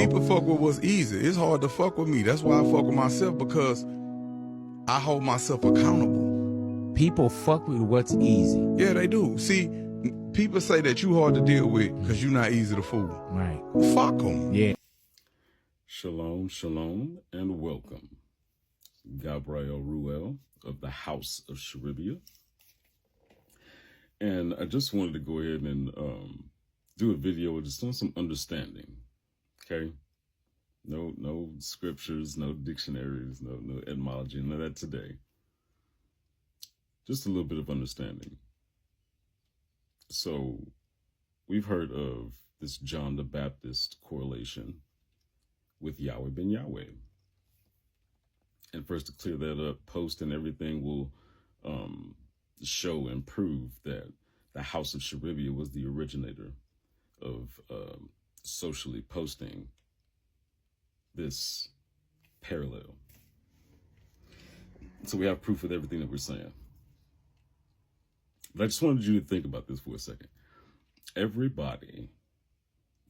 People fuck with what's easy. It's hard to fuck with me. That's why I fuck with myself, because I hold myself accountable. People fuck with what's easy. Yeah, they do. See, people say that you hard to deal with because you're not easy to fool. Right. Fuck them. Yeah. Shalom, shalom, and welcome. Gabriel Ruel of the House of Sherebyah. And I just wanted to go ahead and do a video just on some understanding, okay? No scriptures, no dictionaries, no etymology, none of that today. Just a little bit of understanding. So we've heard of this John the Baptist correlation with Yahweh ben Yahweh. And first, to clear that up, post and everything will show and prove that the House of Sherebyah was the originator of socially posting this parallel. So we have proof with everything that we're saying. But I just wanted you to think about this for a second. Everybody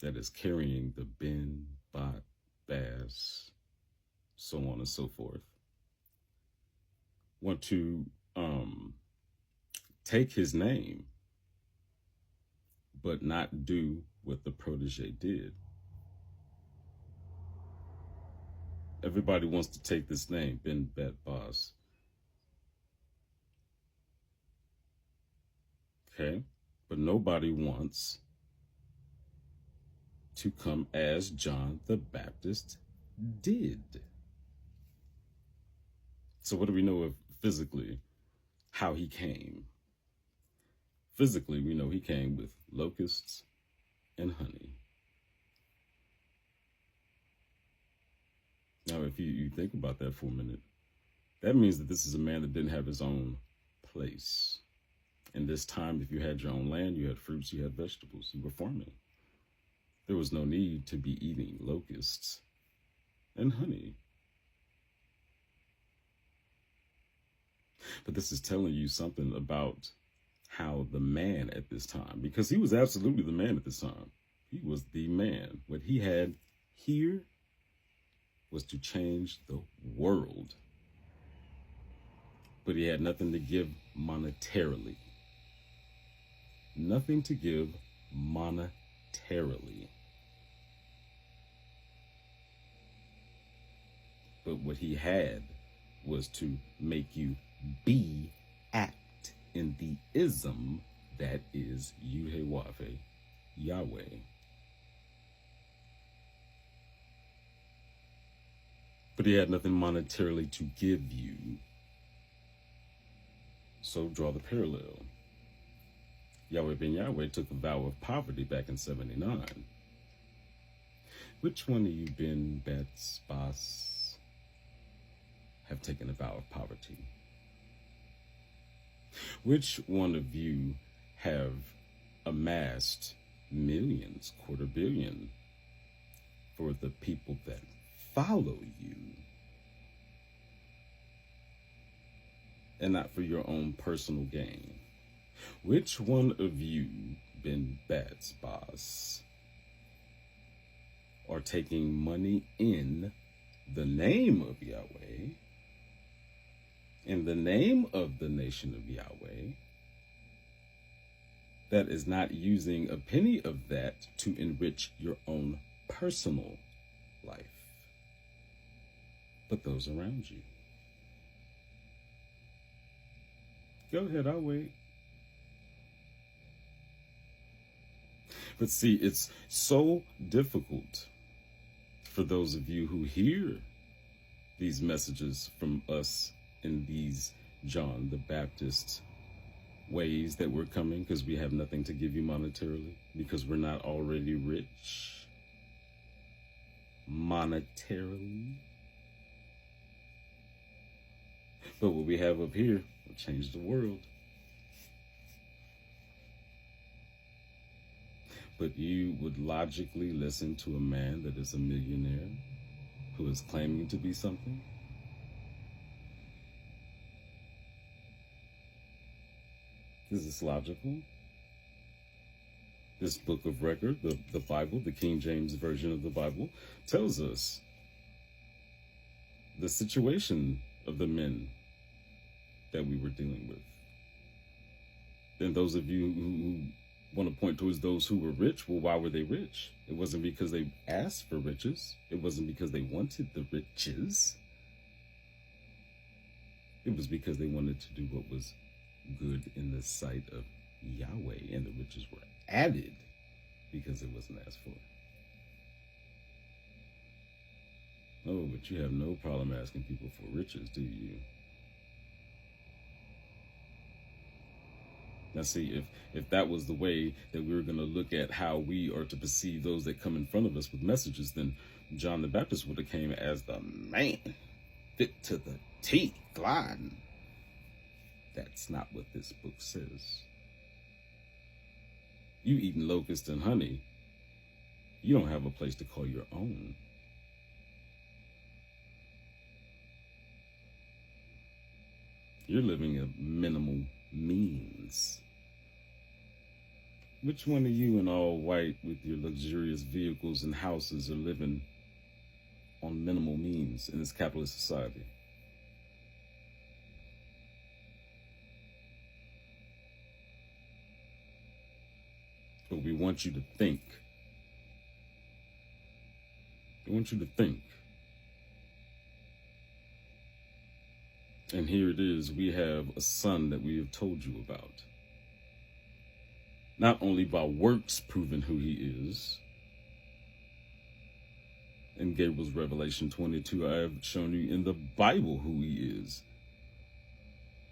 that is carrying the Ben, Bot, Bass, so on and so forth, want to take his name, but not do what the protege did. Everybody wants to take this name, Ben, Bet, Bas. Okay? But nobody wants to come as John the Baptist did. So what do we know of physically how he came? Physically, we know he came with locusts and honey. Now, if you think about that for a minute, that means that this is a man that didn't have his own place. In this time, if you had your own land, you had fruits, you had vegetables, you were farming. There was no need to be eating locusts and honey. But this is telling you something about how the man at this time, because he was absolutely the man at this time. He was the man. What he had here was to change the world. But he had nothing to give monetarily. Nothing to give monetarily. But what he had was to make you act in the ism that is Yud-Heh-Wav-Heh, Yahweh. But he had nothing monetarily to give you. So draw the parallel. Yahweh ben Yahweh took a vow of poverty back in 79. Which one of you, Ben, Bets, Bas, have taken a vow of poverty? Which one of you have amassed millions, quarter billion, for the people that follow you, and not for your own personal gain? Which one of you, Ben, Bats, Bas, are taking money in the name of Yahweh, in the name of the nation of Yahweh, that is not using a penny of that to enrich your own personal life, but those around you? Go ahead, I'll wait. But see, it's so difficult for those of you who hear these messages from us in these John the Baptist ways that we're coming, because we have nothing to give you monetarily, because we're not already rich monetarily. But what we have up here will change the world. But you would logically listen to a man that is a millionaire who is claiming to be something? Is this logical? This book of record, the Bible, the King James Version of the Bible, tells us the situation of the men that we were dealing with. And those of you who want to point towards those who were rich, well, why were they rich? It wasn't because they asked for riches. It wasn't because they wanted the riches. It was because they wanted to do what was good in the sight of Yahweh, and the riches were added because it wasn't asked for. Oh, but you have no problem asking people for riches, do you? Now see, if that was the way that we were going to look at how we are to perceive those that come in front of us with messages, then John the Baptist would have came as the man, fit to the T, gliding. That's not what this book says. You eating locust and honey, you don't have a place to call your own. You're living at minimal means. Which one of you in all white with your luxurious vehicles and houses are living on minimal means in this capitalist society? But we want you to think. We want you to think. And here it is, we have a son that we have told you about. Not only by works proving who he is. In Gabriel's Revelation 22, I have shown you in the Bible who he is.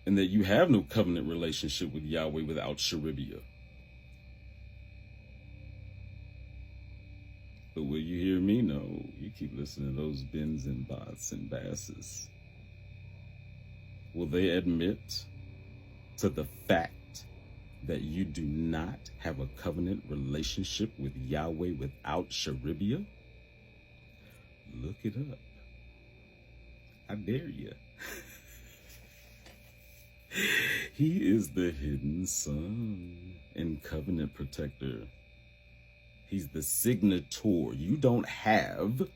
And that you have no covenant relationship with Yahweh without Sherebyah. But will you hear me? No, you keep listening to those bins and bots and basses. Will they admit to the fact that you do not have a covenant relationship with Yahweh without Sherebyah? Look it up. I dare you. He is the hidden son and covenant protector. He's the signator. You don't have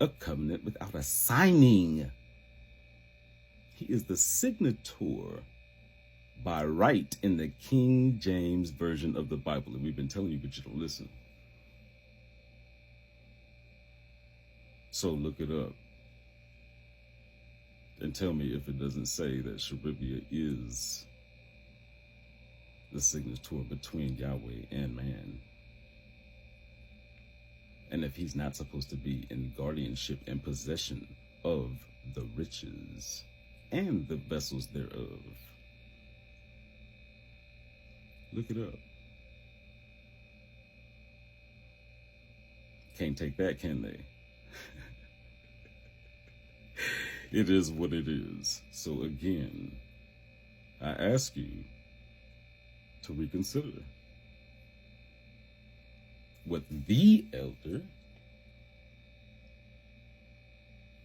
a covenant without a signing. He is the signator by right in the King James Version of the Bible. And we've been telling you, but you don't listen. So look it up. And tell me if it doesn't say that Sherebyah is the signator between Yahweh and man. And if he's not supposed to be in guardianship and possession of the riches and the vessels thereof. Look it up. Can't take that, can they? It is what it is. So again, I ask you to reconsider what the elder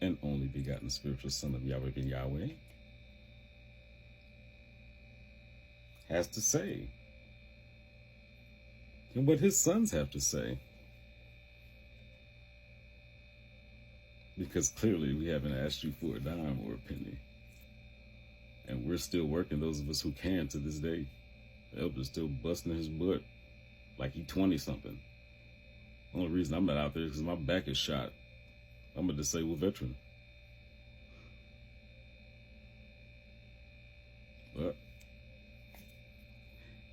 and only begotten spiritual son of Yahweh ben Yahweh has to say, and what his sons have to say. Because clearly we haven't asked you for a dime or a penny. And we're still working, those of us who can, to this day. The elder's still busting his butt like he 20-something. The only reason I'm not out there is because my back is shot. I'm a disabled veteran. But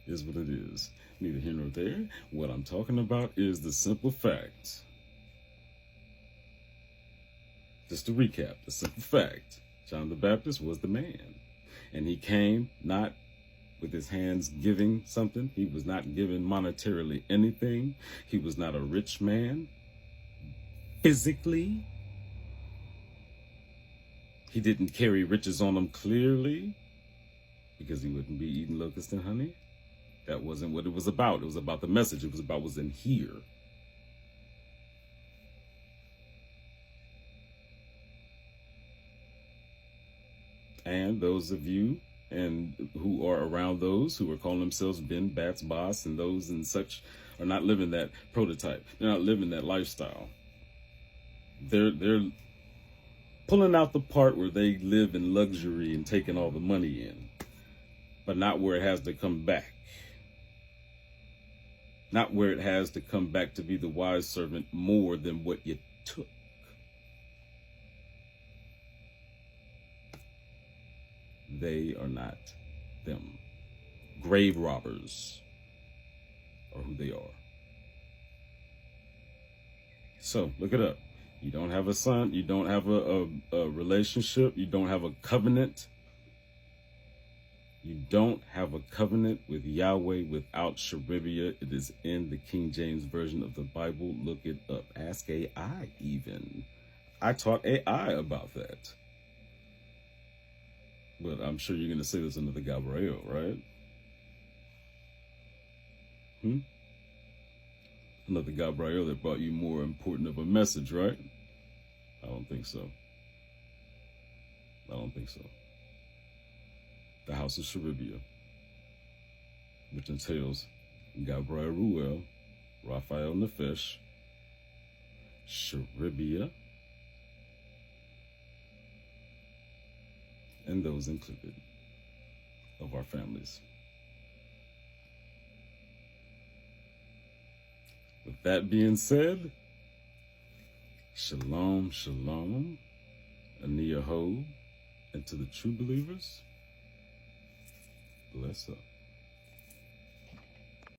is what it is. Neither here nor there. What I'm talking about is the simple fact. Just to recap, the simple fact, John the Baptist was the man. And he came not with his hands giving something. He was not given monetarily anything. He was not a rich man physically. He didn't carry riches on him clearly because he wouldn't be eating locust and honey. That wasn't what it was about. It was about the message. It was about what's in here. And those of you and who are around those who are calling themselves Ben Bats Boss and those and such are not living that prototype. They're not living that lifestyle. They're pulling out the part where they live in luxury and taking all the money in, but not where it has to come back. Not where it has to come back to be the wise servant more than what you took. They are not them. Grave robbers are who they are. So look it up. You don't have a son. You don't have a relationship. You don't have a covenant. You don't have a covenant with Yahweh without Sherebyah. It is in the King James Version of the Bible. Look it up. Ask AI even. I taught AI about that. But I'm sure you're going to say there's another Gabriel, right? Another Gabriel that brought you more important of a message, right? I don't think so. I don't think so. The House of Sherebyah, which entails Gabriel Ruel, Raphael Nefesh, Sherebyah, and those included of our families. With that being said, Shalom Shalom, Aniyaho, and to the true believers, bless up.